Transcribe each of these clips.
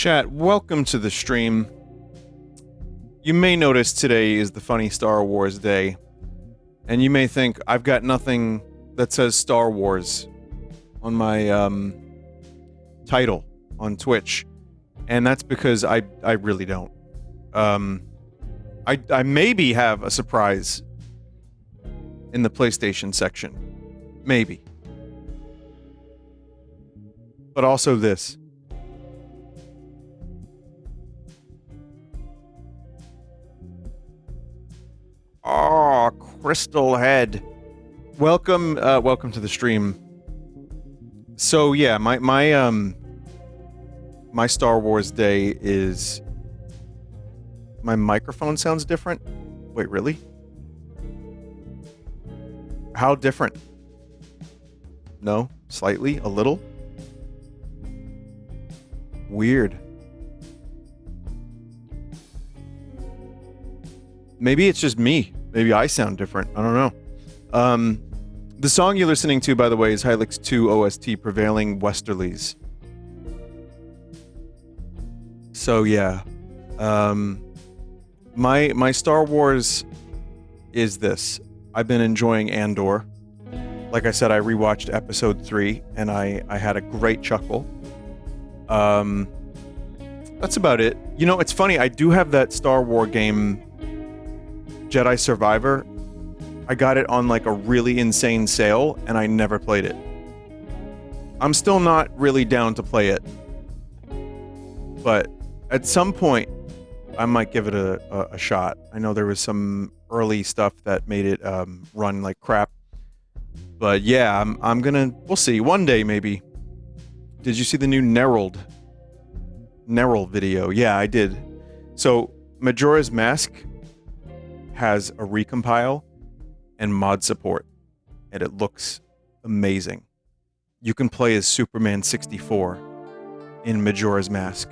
Chat, welcome to the stream. You may notice today is the funny Star Wars day, and you may think I've got nothing that says Star Wars on my title on Twitch, and that's because I really don't. I maybe have a surprise in the PlayStation section, maybe, but also this. Oh, Crystal Head. Welcome to the stream. So yeah, my Star Wars day is... My microphone sounds different? Wait, really? How different? No? Slightly? A little? Weird. Maybe it's just me. Maybe I sound different. I don't know. The song you're listening to, by the way, is Hylix 2 OST Prevailing Westerlies. So yeah. My Star Wars is this. I've been enjoying Andor. Like I said, I rewatched episode 3 and I had a great chuckle. That's about it. You know, it's funny, I do have that Star Wars game, Jedi Survivor. I got it on like a really insane sale and I never played it. I'm still not really down to play it. But at some point, I might give it a shot. I know there was some early stuff that made it run like crap. But yeah, I'm gonna... We'll see. One day, maybe. Did you see the new Nerald video? Yeah, I did. So, Majora's Mask has a recompile and mod support, and it looks amazing. You can play as Superman 64 in Majora's Mask.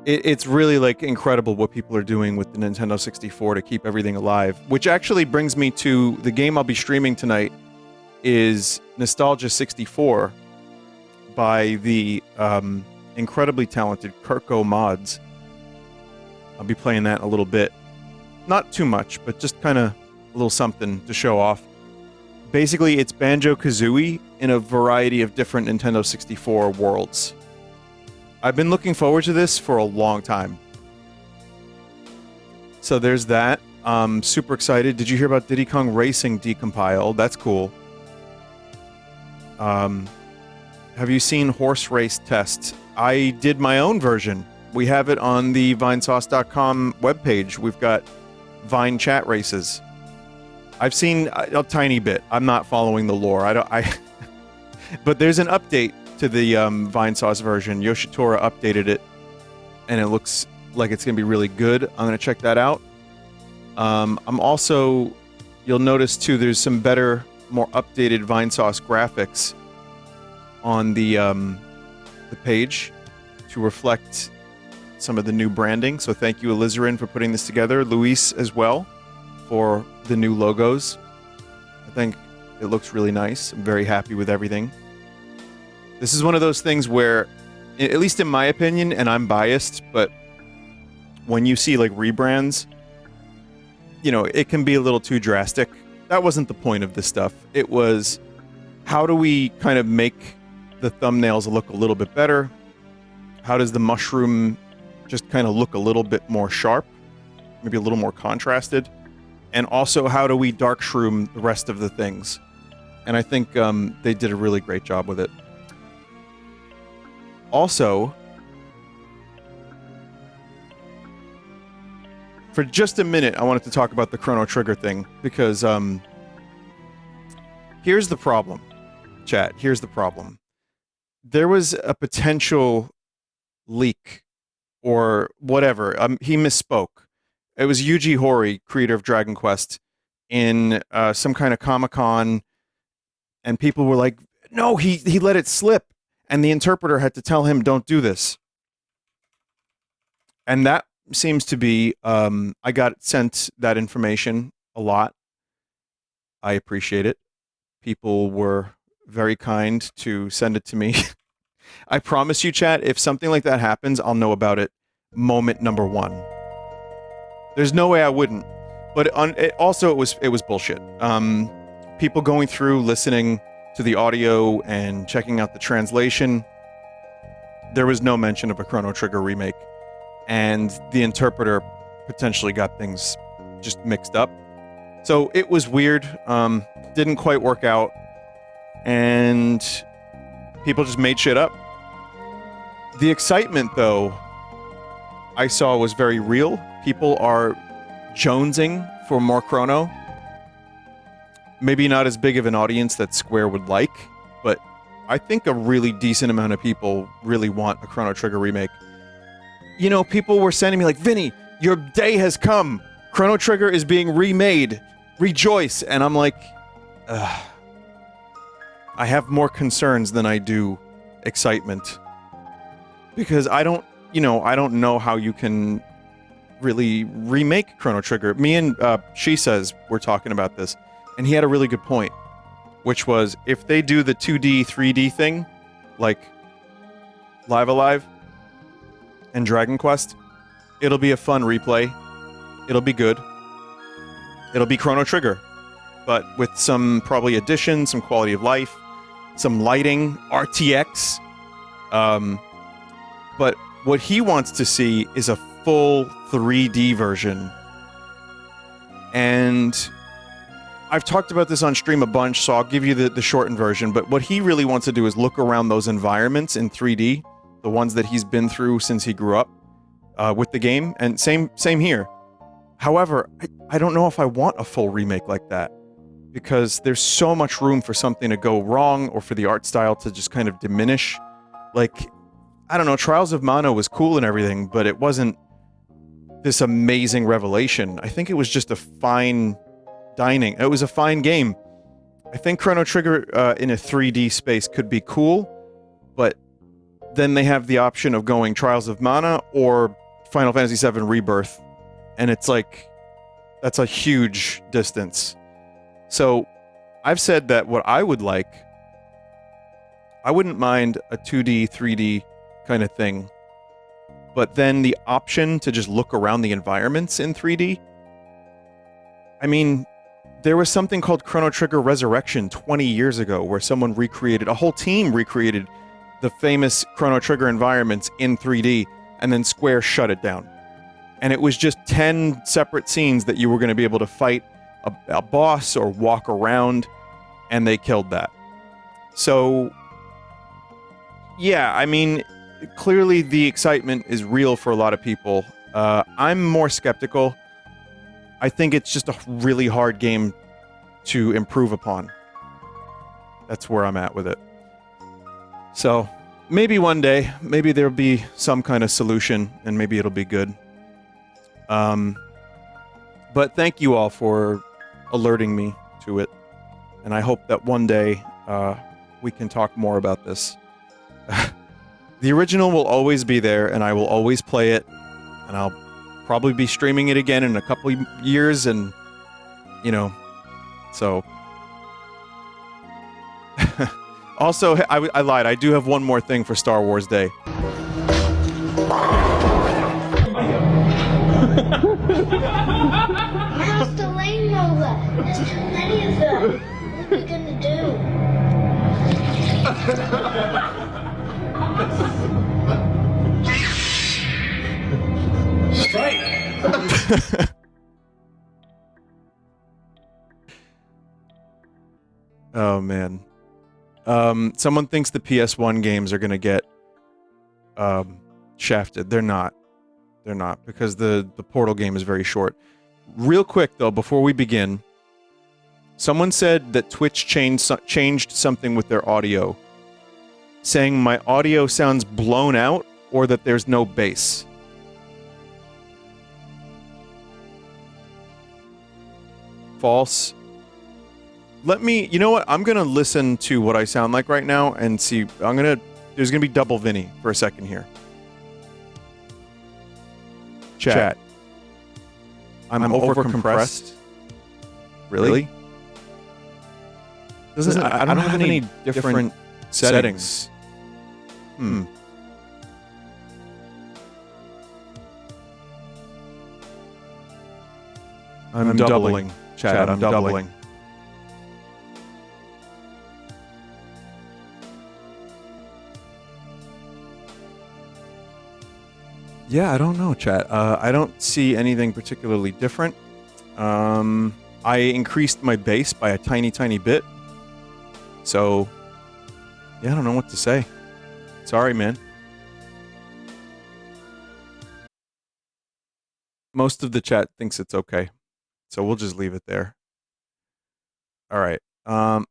It's really like incredible what people are doing with the Nintendo 64 to keep everything alive, which actually brings me to the game I'll be streaming tonight is Nostalgia 64 by the incredibly talented Kirko Mods. I'll be playing that in a little bit. Not too much, but just kind of a little something to show off. Basically, it's Banjo-Kazooie in a variety of different Nintendo 64 worlds. I've been looking forward to this for a long time. So there's that. I'm super excited. Did you hear about Diddy Kong Racing decompile? That's cool. Have you seen Horse Race Test? I did my own version. We have it on the Vinesauce.com webpage. We've got Vine chat races. I've seen a tiny bit. I'm not following the lore. But there's an update to the Vinesauce version. Yoshitora updated it, and it looks like it's going to be really good. I'm going to check that out. I'm also... You'll notice, too, there's some better, more updated Vinesauce graphics on the page to reflect some of the new branding. So thank you, Alizarin, for putting this together. Luis as well for the new logos. I think it looks really nice. I'm very happy with everything. This is one of those things where, at least in my opinion, and I'm biased, but when you see like rebrands, you know, it can be a little too drastic. That wasn't the point of this stuff. It was, how do we kind of make the thumbnails look a little bit better? How does the mushroom just kind of look a little bit more sharp? Maybe a little more contrasted? And also, how do we dark shroom the rest of the things? And I think they did a really great job with it. Also, for just a minute, I wanted to talk about the Chrono Trigger thing, because here's the problem, chat. Here's the problem. There was a potential leak or whatever. He misspoke. It was Yuji Horii, creator of Dragon Quest, in some kind of Comic-Con, and people were like, no, he let it slip. And the interpreter had to tell him, don't do this. And that seems to be, I got sent that information a lot. I appreciate it. People were very kind to send it to me. I promise you, chat, if something like that happens, I'll know about it moment number one. There's no way I wouldn't. But it was bullshit. People going through, listening to the audio and checking out the translation, there was no mention of a Chrono Trigger remake. And the interpreter potentially got things just mixed up. So it was weird. Didn't quite work out. And people just made shit up. The excitement, though, I saw was very real. People are jonesing for more Chrono. Maybe not as big of an audience that Square would like, but I think a really decent amount of people really want a Chrono Trigger remake. You know, people were sending me like, Vinny, your day has come. Chrono Trigger is being remade. Rejoice. And I'm like, ugh. I have more concerns than I do excitement. Because I don't know how you can really remake Chrono Trigger. Me and She Says were talking about this, and he had a really good point, which was if they do the 2D, 3D thing, like Live Alive and Dragon Quest, it'll be a fun replay. It'll be good. It'll be Chrono Trigger, but with some probably additions, some quality of life, some lighting, RTX. But what he wants to see is a full 3D version. And I've talked about this on stream a bunch, so I'll give you the shortened version. But what he really wants to do is look around those environments in 3D, the ones that he's been through since he grew up with the game. And same here. However, I don't know if I want a full remake like that, because there's so much room for something to go wrong or for the art style to just kind of diminish. Like, I don't know, Trials of Mana was cool and everything, but it wasn't this amazing revelation. I think it was just a fine dining. It was a fine game. I think Chrono Trigger in a 3D space could be cool, but then they have the option of going Trials of Mana or Final Fantasy VII Rebirth, and it's like, that's a huge distance. So, I've said that what I would like, I wouldn't mind a 2D, 3D kind of thing, but then the option to just look around the environments in 3D. I mean, there was something called Chrono Trigger Resurrection 20 years ago where someone recreated, a whole team recreated the famous Chrono Trigger environments in 3D, and then Square shut it down. And it was just 10 separate scenes that you were going to be able to fight a boss or walk around, and they killed that. So, yeah, I mean, clearly the excitement is real for a lot of people. I'm more skeptical. I think it's just a really hard game to improve upon. That's where I'm at with it. So, maybe one day, maybe there'll be some kind of solution, and maybe it'll be good. But thank you all for alerting me to it, and I hope that one day we can talk more about this. The original will always be there, and I will always play it, and I'll probably be streaming it again in a couple years, and, you know, so... Also, I lied, I do have one more thing for Star Wars Day. How's the lane roller? There's too many of them. What are we gonna do? Strike! Oh, man. Someone thinks the PS1 games are gonna get shafted. They're not. They're not, because the Portal game is very short. Real quick, though, before we begin, someone said that Twitch changed something with their audio, saying my audio sounds blown out or that there's no bass. False. Let me... You know what? I'm gonna listen to what I sound like right now and see... There's gonna be double Vinny for a second here. Chat. I'm over-compressed. Really? I don't have any different settings. I'm doubling, chat. I'm doubling. Yeah, I don't know, chat. I don't see anything particularly different. I increased my base by a tiny, tiny bit. So, yeah, I don't know what to say. Sorry, man. Most of the chat thinks it's okay. So we'll just leave it there. All right.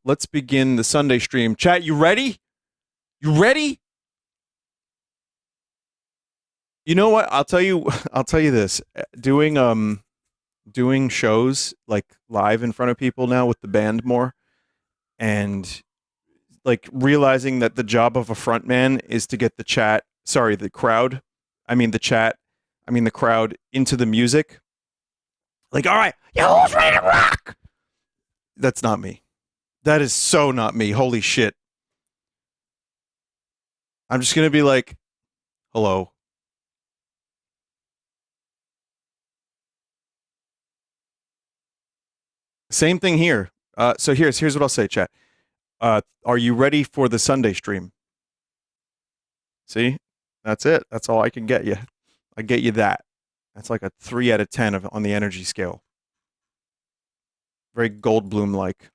Let's begin the Sunday stream. Chat, you ready? You ready? You know what? I'll tell you this. Doing shows like live in front of people now with the band more, and like realizing that the job of a frontman is to get the crowd into the music. Like, all right, yeah, who's ready to rock? That's not me. That is so not me. Holy shit. I'm just gonna be like, hello. Same thing here. So here's what I'll say, chat. Are you ready for the Sunday stream? See? That's it. That's all I can get you. I get you that. That's like a 3 out of 10 on the energy scale. Very Goldblum-like.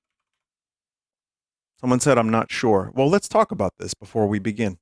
Someone said I'm not sure. Well, let's talk about this before we begin.